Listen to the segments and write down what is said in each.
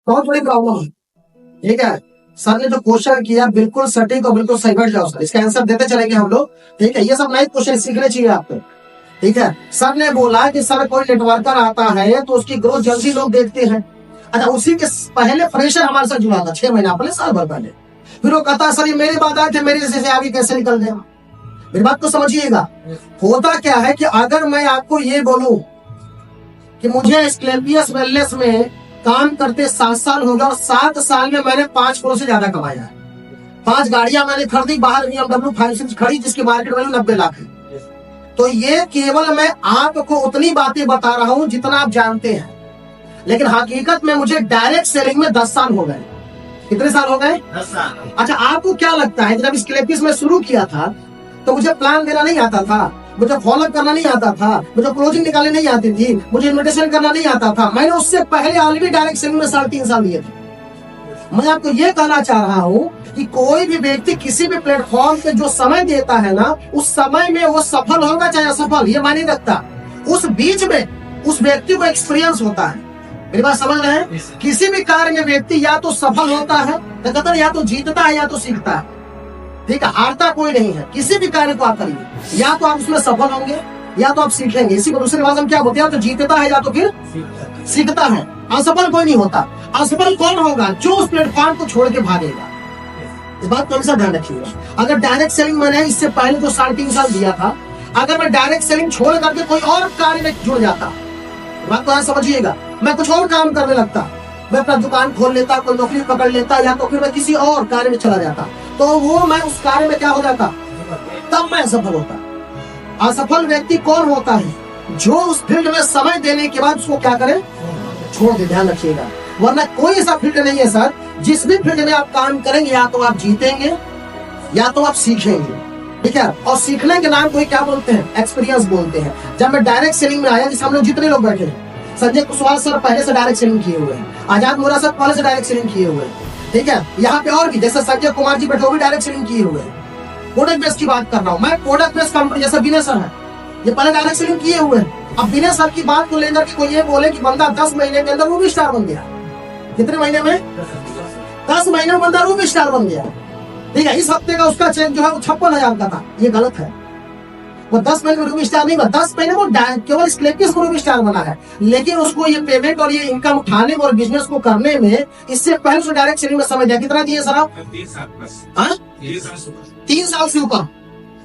बहुत बड़ी प्रॉब्लम है। ठीक है, सर ने जो क्वेश्चन किया बिल्कुल सटीक और बिल्कुल सही। बैठ जाओ सर, इसका आंसर देते चलेंगे हम लोग। ठीक है, ये सब नए क्वेश्चन सीखने चाहिए आपको। ठीक है, सर ने बोला कि सर कोई नेटवर्कर आता है तो उसकी ग्रोथ जल्दी लोग देखते हैं। अच्छा, उसी के पहले फ्रेशर हमारे साथ जुड़ा था 6 महीना पहले, साल भर पहले। फिर वो कहता सर ये मेरे बाद आए थे, मेरे जैसे से आगे कैसे निकल गया। मेरी बात को समझिएगा। होता क्या है कि अगर मैं आपको ये बोलूं कि मुझे एस्क्लेपियस वेलनेस में काम करते 7 साल हो गया और 7 साल में मैंने 5 करोड़ से ज्यादा कमाया है। 5 गाड़ियां मैंने खरीदी, बाहर BMW 5 खड़ी जिसकी मार्केट वैल्यू 90 लाख है। तो ये केवल मैं आपको उतनी बातें बता रहा हूं जितना आप जानते हैं, लेकिन हकीकत में मुझे डायरेक्ट सेलिंग में 10 साल हो गए। कितने साल हो गए? 10 साल। अच्छा, आपको क्या लगता है जब स्क्लेपियस में शुरू किया था तो मुझे प्लान देना नहीं आता था, मुझे फॉलोअप करना नहीं आता था, मुझे क्लोजिंग निकालने नहीं आती थी, मुझे इन्विटेशन करना नहीं आता था। मैंने उससे पहले ऑलरेडी डायरेक्ट सेलिंग में 3.5 साल दिए थे। मैं आपको ये कहना चाह रहा हूँ कि कोई भी व्यक्ति किसी भी प्लेटफॉर्म पे जो समय देता है ना, उस समय में वो सफल होगा चाहे असफल, ये मायने रखता। उस बीच में उस व्यक्ति को एक्सपीरियंस होता है। मेरी बात समझ रहे हैं? किसी भी कार्य में व्यक्ति या तो सफल होता है, या तो जीतता है, या तो सीखता है। ठीक है, हारता कोई नहीं है। किसी भी कार्य को आप करिए, या तो आप उसमें सफल होंगे या तो आप सीखेंगे। इसी को दूसरी भाषा में क्या बोलते हैं, तो जीतता है या तो फिर सीखता है। असफल कोई नहीं होता। असफल कौन होगा? जो उस प्लेटफॉर्म को छोड़ के भागेगा। इस बात को हमेशा ध्यान रखिएगा। अगर डायरेक्ट सेलिंग मैंने इससे पहले तो 3.5 साल दिया था, अगर मैं डायरेक्ट सेलिंग छोड़ करके कोई और कार्य में जुड़ जाता, बात तो समझिएगा, मैं कुछ और काम करने लगता, मैं अपना दुकान खोल लेता, कोई नौकरी पकड़ लेता, या तो फिर मैं किसी और कार्य में चला जाता, तो वो मैं उस कार्य में क्या हो जाता, तब मैं असफल होता। असफल व्यक्ति कौन होता है? जो उस फील्ड में समय देने के बाद उसको क्या करे, छोड़ दे। ध्यान रखिएगा, वरना कोई ऐसा फील्ड नहीं है सर जिस भी फील्ड में आप काम करेंगे या तो आप जीतेंगे या तो आप सीखेंगे। ठीक है, और सीखने के नाम को क्या बोलते हैं? एक्सपीरियंस बोलते हैं। जब मैं डायरेक्ट सेलिंग में आया, जिससे हम लोग जितने लोग बैठे हैं, संजय कुशवाहा सर पहले से डायरेक्ट सेलिंग किए हुए हैं, आजाद मोरा सर पहले से डायरेक्ट सेलिंग किए हुए हैं। ठीक है, यहाँ पे और भी जैसे संजय कुमार जी बैठे, वो भी डायरेक्ट सेलिंग किए हुए हैं। प्रोडक्ट बेस्ड की बात कर रहा हूँ मैं। प्रोडक्ट बेस्ड कंपनी जैसे विनय सर है, ये पहले डायरेक्ट सेलिंग किए हुए हैं। अब विनय सर की बात को लेकर के कोई ये बोले कि बंदा 10 महीने के अंदर वो भी स्टार बन गया। कितने महीने में? 10 महीने में बंदा वो भी स्टार बन गया। ठीक है, इस हफ्ते का उसका चेक जो है वो 56,000 का था। ये गलत है। वो 10 महीने में रूबी स्टार नहीं बना, 10 महीने में केवल स्क्लेपियस को रूबी स्टार बना है। लेकिन उसको ये पेमेंट और ये इनकम उठाने और बिजनेस को करने में इससे पहले उसने डायरेक्ट सेलिंग में समय दिया। कितना दिए सर आप? 3 साल से ऊपर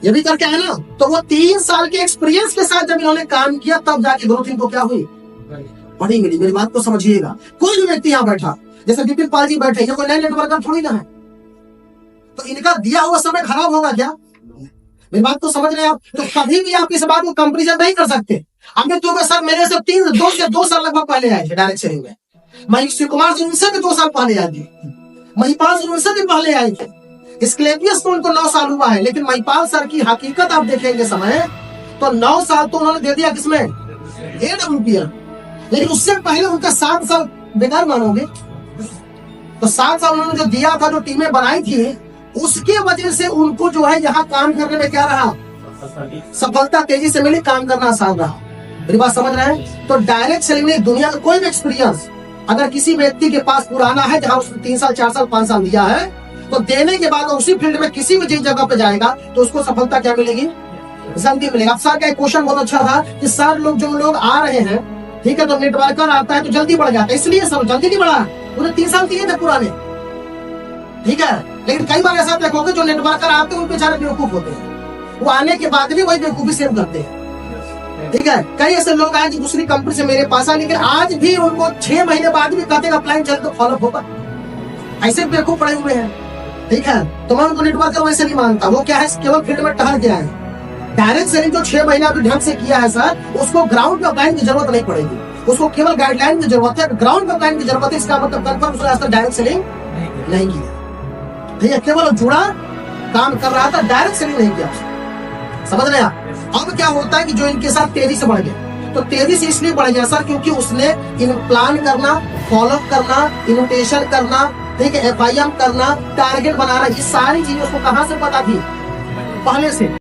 ये भी करके है ना। तो वो 3 साल के एक्सपीरियंस के साथ जब इन्होंने काम किया, तब जाके ग्रोथ इनको क्या हुई, बड़ी मिली। मेरी बात को समझिएगा। कोई भी व्यक्ति यहाँ बैठा, जैसे विपिन पाल जी बैठे, ये कोई नए नेटवर्कर थोड़ी ना है, तो इनका दिया हुआ समय खराब होगा क्या? मेरी बात को समझ रहे हैं आप? तो कभी भी आप इस बात को कंपेरिजन नहीं कर सकते। अमित दुबे सर मेरे से 2 साल लगभग पहले आए थे डायरेक्ट सेलिंग में। महेश कुमार जी उनसे भी 2 साल पहले आए थे। महिपाल सर उनसे भी पहले आए थे। स्क्लेपियस को उनको 9 साल हुआ है, लेकिन महिपाल सर की हकीकत आप देखेंगे समय, तो 9 साल तो उन्होंने दे दिया किसमें, AWPL। लेकिन उससे पहले उनका 7 साल बेकार मानोगे, तो 7 साल उन्होंने जो दिया था, जो टीमें बनाई थी, उसके वजह से उनको जो है यहाँ काम करने में क्या रहा, सफलता तेजी से मिली, काम करना आसान रहा। मेरी बात समझ रहे हैं? तो डायरेक्ट सेलिंग में दुनिया का कोई भी एक्सपीरियंस अगर किसी व्यक्ति के पास पुराना है, जहाँ उसने 3 साल 4 साल 5 साल दिया है, तो देने के बाद उसी फील्ड में किसी भी जगह पे जाएगा तो उसको सफलता क्या मिलेगी, जल्दी मिलेगा। अब सर का एक क्वेश्चन बहुत अच्छा था कि सर लोग जो लोग आ रहे हैं, ठीक है, तो नेटवर्कर आता है तो जल्दी बढ़ जाता है, इसलिए सर जल्दी नहीं बढ़ा, उन्हें 3 साल दिए थे पुराने। ठीक है, लेकिन कई बार ऐसा देखोगे जो नेटवर्कर आते हैं उन बेचारे बेवकूफ होते हैं, वो आने के बाद भी वही बेवकूफी सेम करते हैं। ठीक है, कई ऐसे लोग आए जो दूसरी कंपनी से मेरे पास आए, लेकिन आज भी उनको 6 महीने बाद भी कहते हैं प्लान चल तो फॉलो होगा। ऐसे बेवकूफ पड़े हुए हैं। ठीक है, तो मैं उनको नेटवर्कर वैसे नहीं मानता। वो क्या है, केवल फील्ड में टहल गया है। डायरेक्ट सेलिंग जो 6 महीना अभी ढंग से किया है सर, उसको ग्राउंड पे अप्लाइंग की जरूरत नहीं पड़ेगी, उसको केवल गाइडलाइन की जरूरत है, ग्राउंड पे अप्लाइंग की जरूरत है। इसका मतलब कंफर्म उसने आज तक डायरेक्ट सेलिंग नहीं किया। ठीक है, केवल जुड़ा काम कर रहा था, डायरेक्ट सेलिंग नहीं किया। समझ रहे आप? अब क्या होता है कि जो इनके साथ तेजी से बढ़ गया, तो तेजी से इसलिए बढ़ गया सर क्योंकि उसने इन प्लान करना, फॉलोअप करना, इन्विटेशन करना, ठीक है, FIM करना, टारगेट बनाना, ये सारी चीजें उसको कहां से पता थी, पहले से।